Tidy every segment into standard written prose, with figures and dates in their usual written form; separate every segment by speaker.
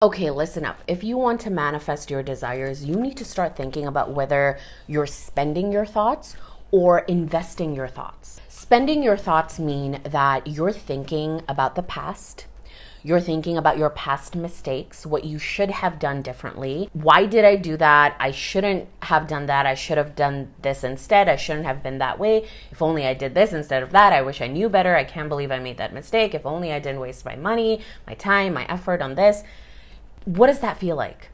Speaker 1: Okay, listen up. If you want to manifest your desires, you need to start thinking about whether you're spending your thoughts or investing your thoughts. Spending your thoughts mean that you're thinking about the past. You're thinking about your past mistakes, what you should have done differently. Why did I do that? I shouldn't have done that. I should have done this instead. I shouldn't have been that way. If only I did this instead of that. I wish I knew better. I can't believe I made that mistake. If only I didn't waste my money, my time, my effort on this. What does that feel like?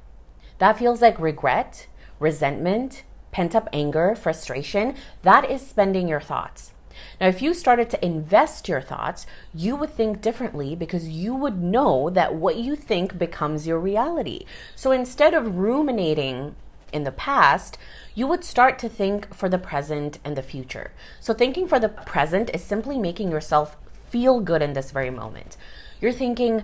Speaker 1: That feels like regret, resentment, pent-up anger, frustration. That is spending your thoughts. Now, if you started to invest your thoughts, you would think differently because you would know that what you think becomes your reality. So instead of ruminating in the past, you would start to think for the present and the future. So thinking for the present is simply making yourself feel good in this very moment. You're thinking,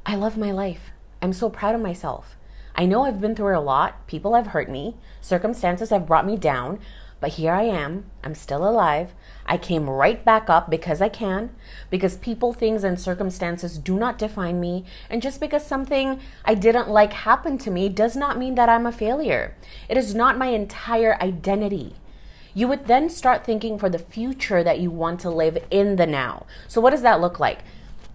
Speaker 1: I love my life. I'm so proud of myself. I know I've been through a lot. People have hurt me. Circumstances have brought me down. But here I am. I'm still alive. I came right back up because I can. Because people, things, and circumstances do not define me. And just because something I didn't like happened to me does not mean that I'm a failure. It is not my entire identity. You would then start thinking for the future that you want to live in the now. So what does that look like?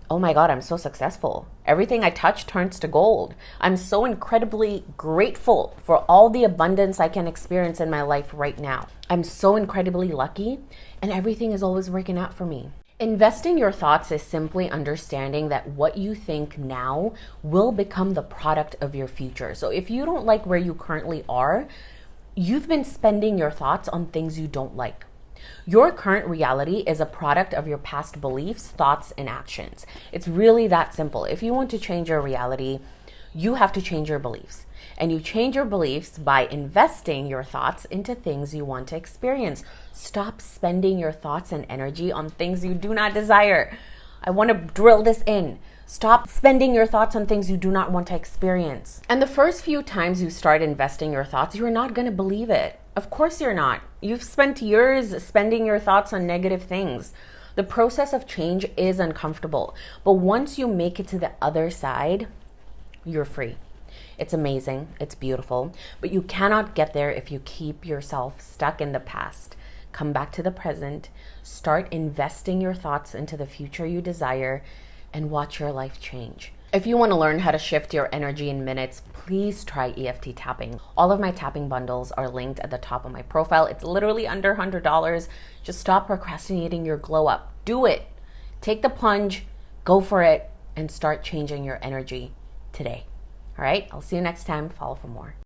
Speaker 1: Oh my God, I'm so successful. Everything I touch turns to gold. I'm so incredibly grateful for all the abundance I can experience in my life right now. I'm so incredibly lucky, and everything is always working out for me. Investing your thoughts is simply understanding that what you think now will become the product of your future. So if you don't like where you currently are, you've been spending your thoughts on things you don't like. Your current reality is a product of your past beliefs, thoughts, and actions. It's really that simple. If you want to change your reality, you have to change your beliefs. And you change your beliefs by investing your thoughts into things you want to experience. Stop spending your thoughts and energy on things you do not desire. I want to drill this in. Stop spending your thoughts on things you do not want to experience. And the first few times you start investing your thoughts, you're not going to believe it. Of course you're not. You've spent years spending your thoughts on negative things. The process of change is uncomfortable. But once you make it to the other side, you're free. It's amazing. It's beautiful. But you cannot get there if you keep yourself stuck in the past. Come back to the present. Start investing your thoughts into the future you desire and watch your life change. If you want to learn how to shift your energy in minutes, please try EFT tapping. All of my tapping bundles are linked at the top of my profile. It's literally under $100. Just stop procrastinating your glow up. Do it. Take the plunge, go for it, and start changing your energy today. All right, I'll see you next time. Follow for more.